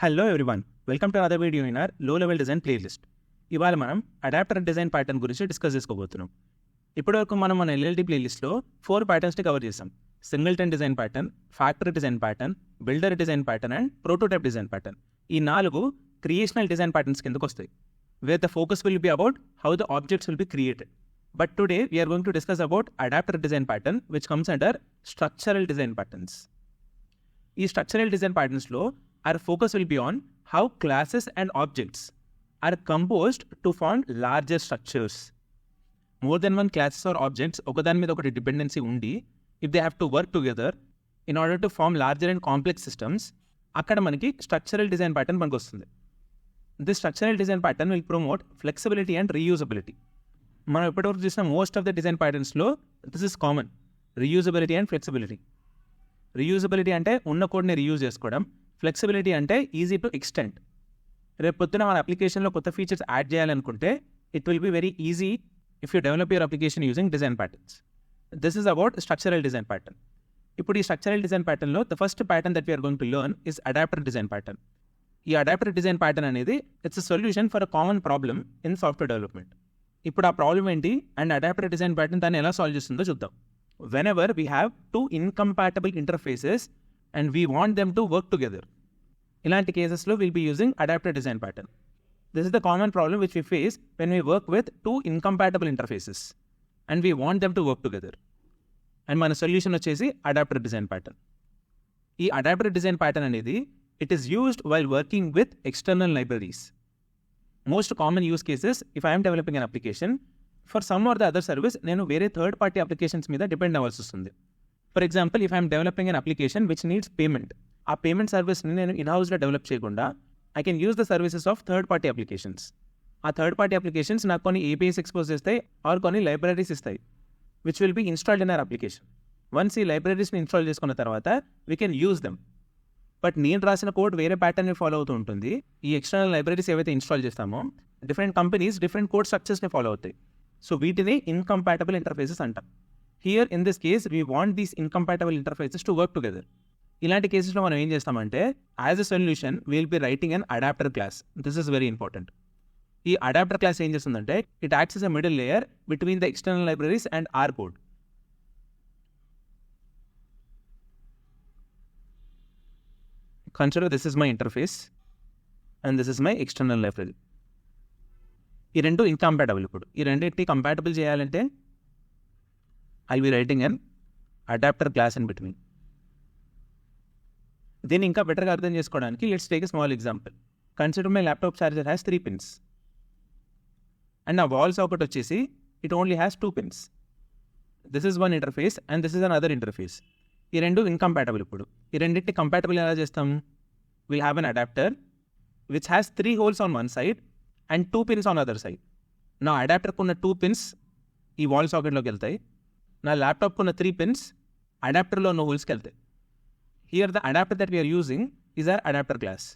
Hello everyone, welcome to other video in our low level design playlist. ఇవాళ మనం adapter design pattern గురించి discuss చేసుకోబోతున్నాం. ఇప్పటివరకు మనం మన ఎల్ఎల్డి ప్లేలిస్ట్లో 4 ప్యాటర్న్స్ని కవర్ చేసాం. Singleton design pattern, factory design pattern, builder design pattern and prototype design pattern. ఈ 4 క్రియేషనల్ డిజైన్ ప్యాటర్న్స్ కిందకు వస్తాయి, where the focus will be about how the objects will be created. But today we are going to discuss about adapter design pattern which comes under structural design patterns. ఈ structural design ప్యాటర్న్స్లో our focus will be on how classes and objects are composed to form larger structures. More than one classes or objects ఒకదాని మీద ఒకటి dependency ఉండి if they have to work together in order to form larger and complex systems, అక్కడ మనకి structural design pattern మనకు వస్తుంది. This structural design pattern will promote flexibility and reusability. మనం ఇప్పటివరకు చూసిన మోస్ట్ ఆఫ్ ద డిజైన్ ప్యాటర్న్స్లో this is common, reusability and flexibility. Reusability అంటే ఉన్న కోడ్ని రీయూజ్ చేసుకోవడం, ఫ్లెక్సిబిలిటీ అంటే ఈజీ టు ఎక్స్టెండ్. రేపు పొద్దున మన అప్లికేషన్లో కొత్త ఫీచర్స్ యాడ్ చేయాలనుకుంటే it will be very easy if you develop your application using design patterns. This is about structural design pattern. ఇప్పుడు ఈ స్ట్రక్చరల్ డిజైన్ ప్యాటర్న్లో the first pattern that we are going to learn is adapter design pattern. ఈ adapter design pattern అనేది it's a solution for a common problem in software development. ఇప్పుడు ఆ problem ఏంటి and adapter design pattern దాన్ని ఎలా solve చేస్తుందో చూద్దాం. Whenever we have 2 incompatible interfaces and we want them to work together, ఇలాంటి కేసెస్లో we'll be using adapter design pattern. This is the common problem which we face when we work with 2 incompatible interfaces and we want them to work together. And మన solution వచ్చేసి adapter design pattern. ఈ adapter design pattern అనేది it is used while working with external libraries. Most common use cases, if I am developing an application, for some or the other service నేను వేరే third party applications మీద depend అవ్వాల్సి వస్తుంది. For example, if I'm developing an application which needs payment, ఆ payment సర్వీస్ని నేను ఇన్హౌస్లో develop చేయకుండా I can use the services of third party applications. ఆ థర్డ్ పార్టీ అప్లికేషన్స్ నాకు కొన్ని ఏపీఎస్ ఎక్స్పోజ్ చేస్తాయి ఆర్ కొన్ని లైబ్రరీస్ ఇస్తాయి which will be installed in our application. Once ఈ లైబ్రరీస్ని ఇన్స్టాల్ చేసుకున్న తర్వాత we can use them. But నేను రాసిన కోడ్ వేరే ప్యాటర్న్ని ఫాలో అవుతూ ఉంటుంది. ఈ ఎక్స్టర్నల్ లైబ్రరీస్ ఏవైతే ఇన్స్టాల్ చేస్తామో డిఫరెంట్ కంపెనీస్ డిఫరెంట్ కోడ్ స్ట్రక్చర్స్ని ఫాలో అవుతాయి. సో వీటిని ఇన్కంపాటబుల్ ఇంటర్ఫేసెస్ అంటాం. Here in this case we want these incompatible interfaces to work together. ఇలాంటి కేసెస్లో మనం ఏం చేస్తామంటే as a solution will be writing an adapter class. This is very important. ఈ అడాప్టర్ క్లాస్ ఏం చేస్తుందంటే it acts yes a middle layer between the external libraries and our code. Consider this is my interface and this is my external library. ఈ రెండు incompatible. ఇప్పుడు ఈ రెండింటిని compatible చేయాలంటే I be writing an adapter class in between. దీన్ని ఇంకా బెటర్గా అర్థం చేసుకోవడానికి let's take a small example. Consider my laptop charger has 3 pins and నా వాల్ సాకెట్ వచ్చేసి it only has 2 pins. This is one interface and this is an other interface. ఈ రెండు incompatible. ఇప్పుడు ఈ రెండింటిని కంపాటబుల్ ఎలా చేస్తాం? Will have an adapter which has 3 holes on one side and 2 pins on other side. నా అడాప్టర్కు ఉన్న 2 pins ఈ వాల్ సాకెట్లోకి వెళ్తాయి. నా ల్యాప్టాప్కు ఉన్న 3 pins అడాప్టర్లో ఉన్న హోల్స్కి వెళ్తాయి. Here the adapter that we are using is our adapter class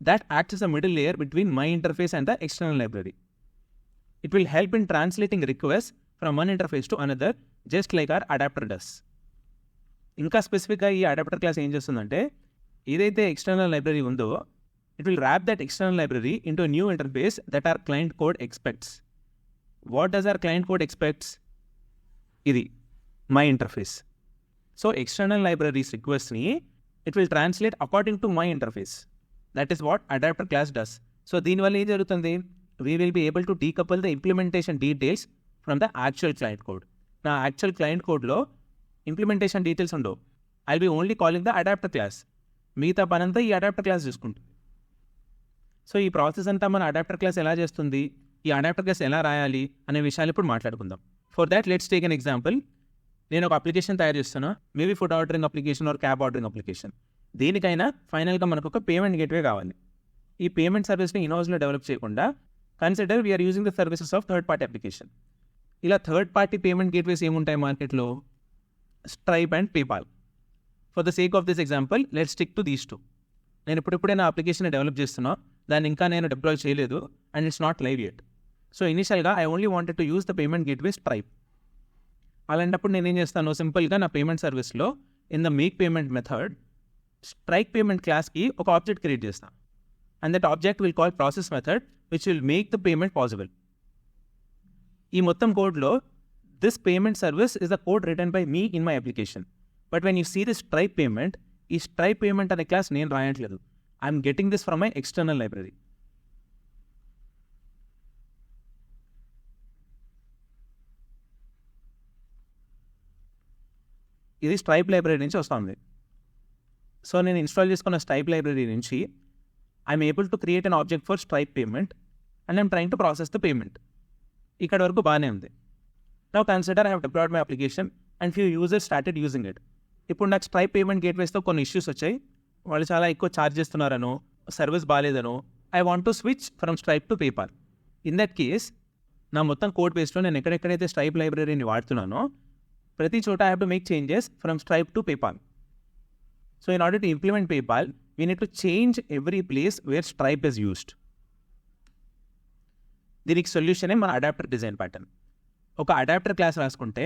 that acts as a middle layer between my interface and the external library. It will help in translating requests from one interface to another just like our adapter does. ఇంకా స్పెసిఫిక్గా ఈ adapter class ఏం చేస్తుందంటే ఏదైతే external library ఉందో it will wrap that external library into a new interface that our client code expects. What does our client code expects? Idi my interface. So external libraries request ni it will translate according to my interface. That is what adapter class does. So దీని వల్ల ఏం జరుగుతుంది? We will be able to decouple the implementation details from the actual client code. నా actual client code లో implementation details ఉండవు. I'll be only calling the adapter class. మిగతా పనంతా ఈ అడాప్టర్ క్లాస్ చూసుకుంటుంది. సో ఈ ప్రాసెస్ అంతా మన అడాప్టర్ క్లాస్ ఎలా చేస్తుంది, ఈ అడాప్టర్ క్లాస్ ఎలా రాయాలి అనే విషయాలు ఇప్పుడు మాట్లాడుకుందాం. For that let's take an example. నేను ఒక అప్లికేషన్ తయారు చేస్తున్నా, maybe food ordering application are cab ordering application. దేనికైనా ఫైనల్గా మనకు ఒక పేమెంట్ గేట్వే కావాలి. ఈ పేమెంట్ సర్వీస్ని ఇన్హౌస్లో డెవలప్ చేయకుండా consider we are using the services of third party application. ఇలా థర్డ్ పార్టీ పేమెంట్ గేట్వేస్ ఏముంటాయి మార్కెట్లో? Stripe and PayPal. For the sake of this example let's stick to these 2. నేను ఇప్పుడిప్పుడే నా అప్లికేషన్ డెవలప్ చేస్తున్నా, దాన్ని ఇంకా నేను డిప్లాయ్ చేయలేదు and it's not live yet. So ఇనిషియల్గా I only wanted to use the payment gateway Stripe. అలాంటప్పుడు నేనేం చేస్తాను, సింపుల్గా నా పేమెంట్ సర్వీస్లో in the make payment method Stripe payment క్లాస్కి ఒక ఆబ్జెక్ట్ క్రియేట్ చేస్తాను. and that object will call process method which will make the payment possible. ఈ మొత్తం కోడ్లో this payment service is the code written by me in my application. But when you see this Stripe payment, ఈ Stripe payment అనే class నేను రాయట్లేదు. I'm getting this from my external library. ఇది Stripe library నుంచి వస్తుంది. So నేను install చేసుకున్న Stripe library నుంచి I'm able to create an object for Stripe payment and I'm trying to process the payment. ఇక్కడ వరకు బాగానే ఉంది. Now consider I have deployed my application and few users started using it. ఇప్పుడు నాకు stripe payment గేట్వేస్తో కొన్ని issues వచ్చాయి. వాళ్ళు చాలా ఎక్కువ ఛార్జ్ చేస్తున్నారనో, సర్వీస్ బాగాలేదనో, I want to switch from Stripe to PayPal. In that case నా మొత్తం కోడ్ బేస్లో నేను ఎక్కడెక్కడైతే స్ట్రైప్ లైబ్రరీని వాడుతున్నానో ప్రతి చోట I have to make changes from Stripe to PayPal. So in order to implement PayPal we need to change every place where stripe is used. దీనికి సొల్యూషనే మన అడాప్టర్ డిజైన్ ప్యాటర్న్. ఒక అడాప్టర్ క్లాస్ రాసుకుంటే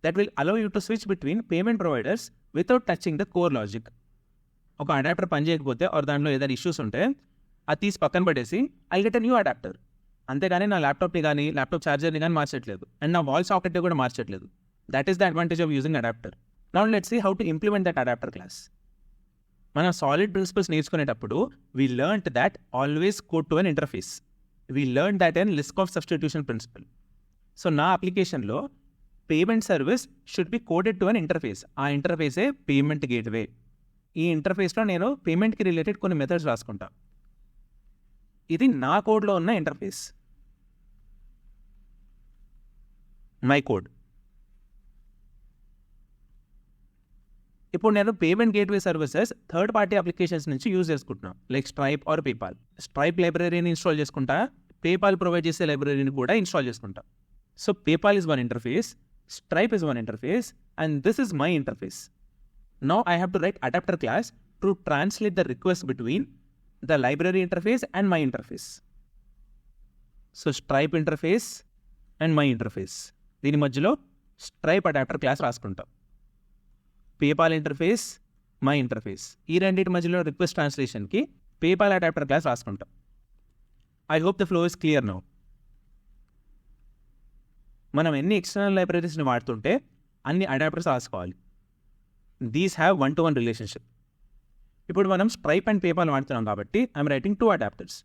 that will allow you to switch between payment providers without touching the core logic. ఒక adapter పనిచేయకపోతే are దాంట్లో ఏదైనా issues ఉంటే అది తీసి పక్కన పడేసి I get a new adapter. అంతేగాని నా ల్యాప్టాప్ని కానీ ల్యాప్టాప్ ఛార్జర్ని కానీ మార్చట్లేదు అండ్ నా వాల్ సాకెట్ని కూడా మార్చట్లేదు. That is the advantage of using adapter. Now let's see how to implement that adapter class. మనం సాలిడ్ ప్రిన్సిపల్స్ నేర్చుకునేటప్పుడు we learned that always code to an interface. We learn that and Liskov substitution principle. So నా అప్లికేషన్లో payment service should be coded to an interface. ఆ ఇంటర్ఫేసే payment gateway. ఈ ఇంటర్ఫేస్లో నేను పేమెంట్కి related కొన్ని methods రాసుకుంటా. ఇది నా కోడ్లో ఉన్న ఇంటర్ఫేస్, మై కోడ్. ఇప్పుడు నేను payment gateway services third party applications నుంచి యూజ్ చేసుకుంటున్నాను, like Stripe or PayPal. Stripe లైబ్రరీని ఇన్స్టాల్ చేసుకుంటా, పేపాల్ ప్రొవైడ్ చేసే లైబ్రరీని కూడా ఇన్స్టాల్ చేసుకుంటా. So PayPal is one interface, Stripe is one interface, and this is my interface. Now I have to write adapter class to translate the request between the library interface and my interface. So Stripe interface and my interface. దీని మధ్యలో Stripe adapter class రాసుకుంటాం. PayPal interface, my interface. ఈ రెండింటి మధ్యలో request ట్రాన్స్లేషన్కి PayPal adapter class రాసుకుంటాం. I hope the flow is clear now. మనం ఎన్ని ఎక్స్టర్నల్ లైబ్రరీస్ని వాడుతుంటే అన్ని అడాప్టర్స్ రాసుకోవాలి. These have 1-to-1 relationship. ఇప్పుడు మనం స్ట్రైప్ అండ్ పేపాల్ వాడుతున్నాం కాబట్టి I'm writing 2 adapters.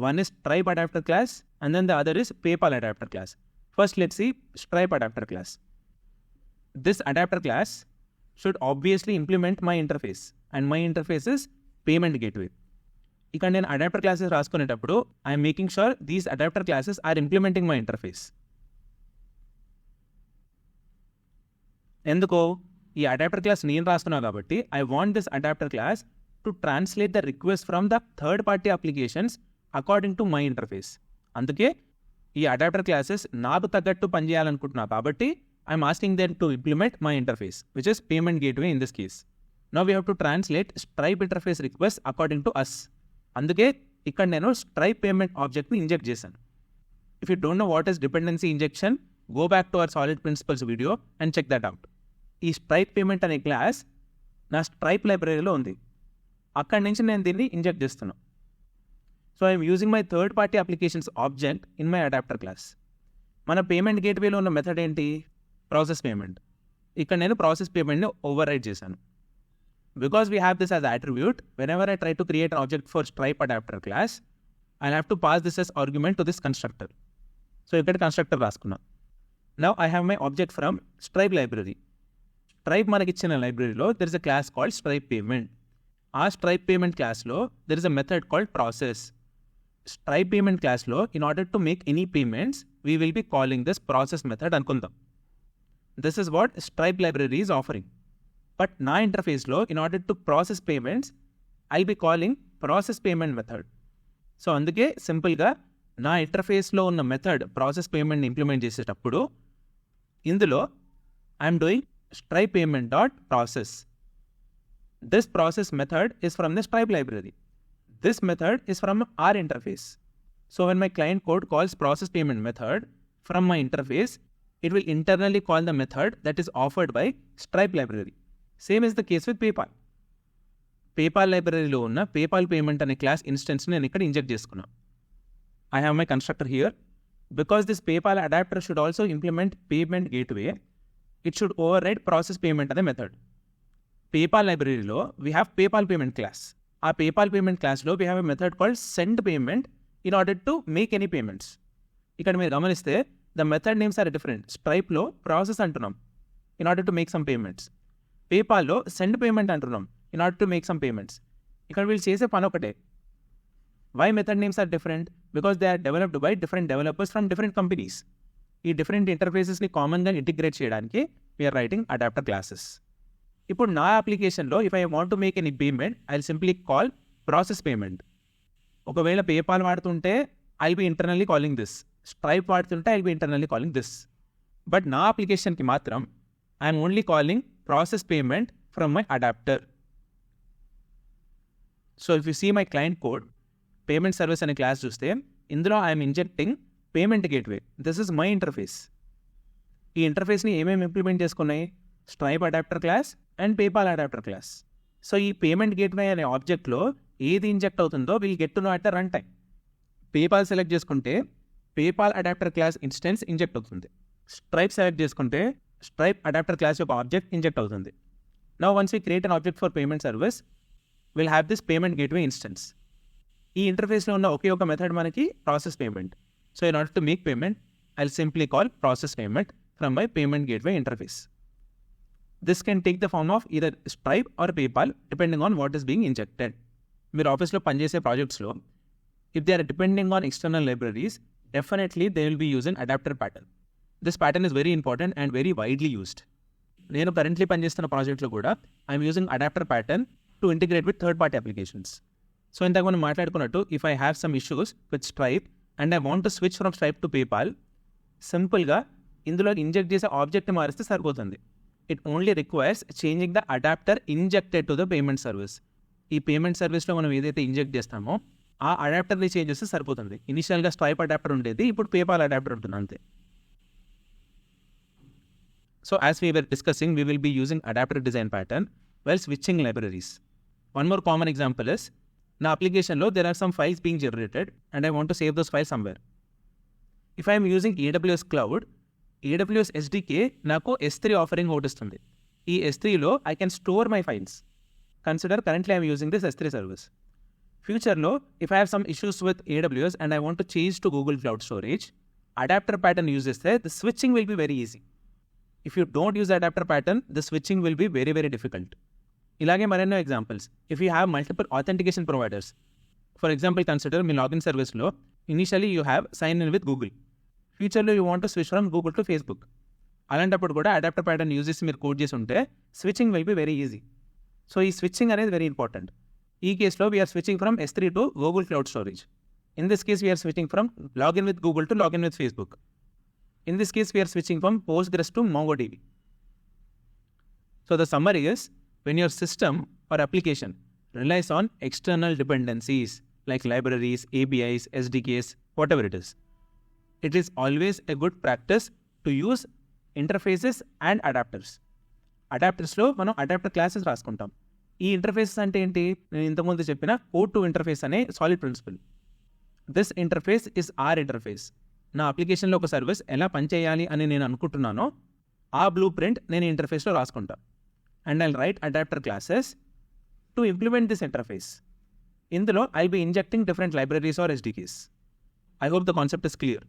One is Stripe adapter class and then the other is PayPal adapter class. First let's see Stripe adapter class. This adapter class should obviously implement my interface and my interface is payment gateway. ఇక్కడ నేను adapter classes రాసుకునేటప్పుడు I'm making sure these adapter classes are implementing my interface. ఎందుకో ఈ adapter class నేను రాస్తున్నా కాబట్టి I want this adapter class to translate the request from the third party applications according to my interface. అందుకే ఈ adapter classes నాకు తగ్గట్టు పనిచేయాలనుకుంటున్నా కాబట్టి I'm asking them to implement my interface, which is payment gateway in this case. Now we have to translate Stripe interface request according to us. అందుకే ఇక్కడ నేను Stripe payment objectని inject చేశాను. If you don't know what is dependency injection, go back to our solid principles video and check that out. ఈ Stripe payment అనే class నా Stripe లైబ్రరీలో ఉంది. అక్కడి నుంచి నేను దీన్ని ఇంజెక్ట్ చేస్తున్నాను. So I'm using my third party applications object in my adapter class. మన పేమెంట్ గేట్వేలో ఉన్న మెథడ్ ఏంటి? Process payment. ఇక్కడ నేను ప్రాసెస్ పేమెంట్ని ఓవర్ రైడ్ చేశాను. Because we have this as attribute, whenever I try to create an object for Stripe adapter class I have to pass this as argument to this constructor. So ఇక్కడ constructor రాసుకున్నాను. Now I have my object from stripe library. Stripe మనకి ఇచ్చిన లైబ్రరీలో there is a class called Stripe payment. ఆ Stripe payment క్లాస్లో there is a method called process. Stripe payment క్లాస్లో in order to make any payments we will be calling this process method అనుకుందాం. This is what Stripe library is offering. But నా ఇంటర్ఫేస్లో in order to process payments, I'll be calling process payment method. So అందుకే సింపుల్గా నా ఇంటర్ఫేస్లో ఉన్న method process పేమెంట్ని implement చేసేటప్పుడు ఇందులో I'm doing Stripe payment dot process. This process method is from the Stripe library. This method is from our interface. So when my client code calls process payment method from my interface, it will internally call the method that is offered by Stripe library. Same is the case with PayPal. PayPal లైబ్రరీలో ఉన్న PayPal payment అనే class ఇన్స్టెన్స్ని నేను ఇక్కడ inject చేసుకున్నాను. I have my constructor here. Because this PayPal adapter should also implement payment gateway, it should override process payment అనే method. PayPal లైబ్రరీలో we have PayPal payment class. ఆ PayPal payment classలో we have a method called send payment in order to make any payments. ఇక్కడ మీరు గమనిస్తే the method names are different. Stripeలో process అంటున్నాం in order to make some payments. PayPalలో send payment అంటున్నాం in order to make some payments. ఇక్కడ వీళ్ళు చేసే పని ఒకటే. Why method names are different? Because they are developed by different developers from different companies. ఈ డిఫరెంట్ ఇంటర్ఫేసెస్ని కామన్గా ఇంటిగ్రేట్ చేయడానికి వీఆర్ రైటింగ్ అడాప్టర్ క్లాసెస్. ఇప్పుడు నా అప్లికేషన్లో if I want to make any payment I simply call process payment. ఒకవేళ PayPal వాడుతుంటే I be internally calling this, Stripe వాడుతుంటే I be internally calling this. But నా అప్లికేషన్కి మాత్రం I'm only calling process payment from my adapter. So if you see my client code, payment service అనే class చూస్తే ఇందులో I'm injecting payment gateway. This is my interface. ఈ ఇంటర్ఫేస్ని ఏమేమి implement చేసుకున్నాయి? Stripe adapter class and PayPal adapter class. So ఈ payment gateway అనే ఆబ్జెక్ట్లో ఏది ఇంజెక్ట్ అవుతుందో we'll get to know at the run time. PayPal select చేసుకుంటే PayPal adapter class instance inject అవుతుంది. స్ట్రైప్ సెలెక్ట్ చేసుకుంటే స్ట్రైప్ అడాప్టర్ క్లాస్ యొక్క object inject అవుతుంది. Now once we create an object for payment service will have this payment gateway instance. ఈ ఇంటర్ఫేస్లో ఉన్న ఒకే ఒక మెథడ్ మనకి process payment. So in order to make payment I will simply call process payment from my payment gateway interface. This can take the form of either Stripe or PayPal depending on what is being injected. మీరు ఆఫీస్లో పనిచేసే ప్రాజెక్ట్స్లో if they are depending on external libraries definitely they will be using adapter pattern. This pattern is very important and very widely used. నేను currently పనిచేస్తున్న ప్రాజెక్ట్లో కూడా I'm using adapter pattern to integrate with third party applications. So ఇంతకు మనం మాట్లాడుకున్నట్టు if I have some issues with Stripe and I want to switch from Stripe to PayPal, సింపుల్గా ఇందులో inject చేసే ఆబ్జెక్ట్ మారిస్తే సరిపోతుంది. It only requires changing the adapter injected to the payment service. ఈ payment సర్వీస్లో మనం ఏదైతే ఇంజెక్ట్ చేస్తామో ఆ అడాప్టర్ని చేంజ్ చేస్తే సరిపోతుంది. ఇనిషియల్గా స్ట్రైప్ అడాప్టర్ ఉండేది, ఇప్పుడు పేపాల్ అడాప్టర్ ఉంటుంది అంతే. So as we were discussing we will be using adapter design pattern while switching libraries. One more common example is, నా అప్లికేషన్లో there are some files being generated and I want to save those files somewhere. If I am using AWS Cloud, AWS SDK నాకు S3 offering ఒకటి ఇస్తుంది. ఈ S3లో I can store my files. Consider currently I am using this S3 service. ఫ్యూచర్లో if I have some issues with AWS and I want to change to Google Cloud Storage, adapter pattern use చేస్తే the switching will be very easy. If you don't use the adapter pattern, the switching will be very, very difficult. ఇలాగే మరెన్నో examples. If you have multiple authentication providers, for example consider మీ login సర్వీస్లో initially you have sign in with Google, ఫ్యూచర్లో you want to switch from Google to Facebook. అలాంటప్పుడు కూడా adapter pattern use చేసి మీరు code చేసి ఉంటే switching will be very easy. So ఈ స్విచ్చింగ్ అనేది వెరీ ఇంపార్టెంట్. ఈ కేసులో we are switching from S3 to Google cloud storage. In this case we are switching from login with Google to login with Facebook. In this case, we are switching from Postgres to MongoDB. So the summary is, when your system or application relies on external dependencies like libraries, APIs, SDKs, whatever it is always a good practice to use interfaces and adapters. అడాప్టర్స్లో మనం adapter classes రాసుకుంటాం. ఈ interfaces అంటే ఏంటి? నేను ఇంతకుముందు చెప్పిన code to interface అనే solid principle. This interface is our interface. నా అప్లికేషన్లో ఒక సర్వీస్ ఎలా పనిచేయాలి అని నేను అనుకుంటున్నానో ఆ బ్లూ ప్రింట్ నేను ఇంటర్ఫేస్లో రాసుకుంటా. And I'll write adapter classes to implement this interface. ఇందులో I'll be injecting different libraries or SDKs. I hope the concept is clear.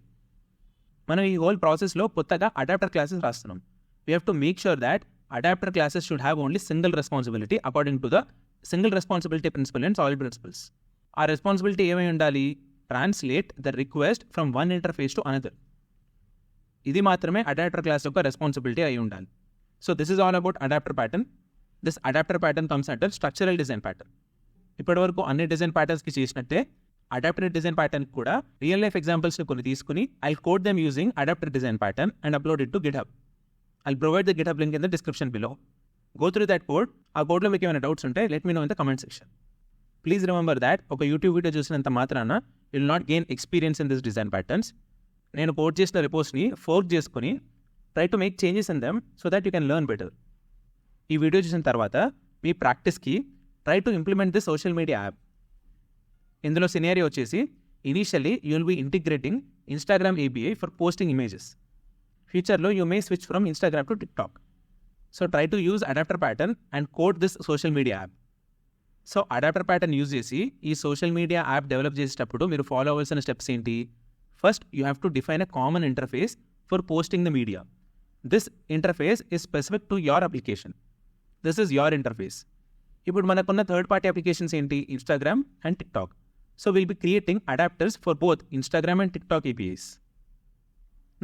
మనం ఈ హోల్ ప్రాసెస్లో కొత్తగా అడాప్టర్ క్లాసెస్ రాస్తున్నాం. We have to make sure that adapter classes should have only single responsibility according to the single responsibility principle and solid principles. ఆ responsibility ఏమై ఉండాలి? Translate the request from one interface to another. ఇది మాత్రమే adapter class యొక్క responsibility అయి ఉండాలి. So this is all about adapter pattern. This adapter pattern comes under structural design pattern. ఇప్పటివరకు అన్ని డిజైన్ ప్యాటర్న్స్కి చేసినట్టే అడాప్టర్ డిజైన్ ప్యాటర్న్ కూడా రియల్ లైఫ్ ఎగ్జాంపుల్స్ని కొన్ని తీసుకుని I code them using adapter design pattern and upload it to GitHub. I'll provide the GitHub link in the description below. Go through that code. ఆ కోడ్లో మీకు ఏమైనా doubts ఉంటే let me know in the comment section. Please remember that ఒక YouTube video చూసినంత మాత్రాన you will not gain experience in this design patterns. నేను code చేసిన రిపోర్ట్స్ని ఫోర్క్ చేసుకుని try to make changes in them so that you can learn better. ఈ video చూసిన తర్వాత మీ ప్రాక్టీస్కి try to implement the social media app. ఇందులో scenario వచ్చేసి initially you will be integrating Instagram API for posting images. ఫ్యూచర్లో you may switch from Instagram to TikTok. So try to use adapter pattern and code this social media app. So adapter pattern use చేసి ఈ social media app develop చేసేటప్పుడు మీరు follow అవ్వాల్సిన steps ఏంటి? First you have to define a common interface for posting the media. This interface is specific to your application. This is your interface. ఇప్పుడు మనకున్న third party applications ఏంటి? Instagram and TikTok. So will be creating adapters for both Instagram and TikTok APIs.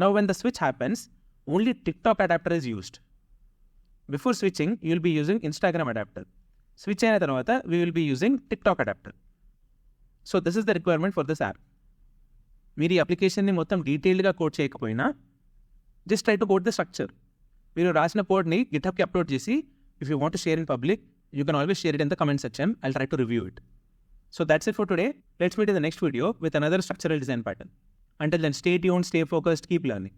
Now when the switch happens, only TikTok adapter is used. Before switching, you will be using Instagram adapter. Switch అయిన తర్వాత we will be using TikTok adapter. So this is the requirement for this app. మీరు ఈ అప్లికేషన్ని మొత్తం డీటెయిల్డ్గా code చేయకపోయినా just try to code the structure. మీరు రాసిన కోడ్ని గిట్హబ్కి అప్లోడ్ చేసి if you want to share in public, you can always share it in the comment section. I'll try to review it. So that's it for today. Let's meet in the next video with another structural design pattern. Until then, stay tuned, stay focused, keep learning.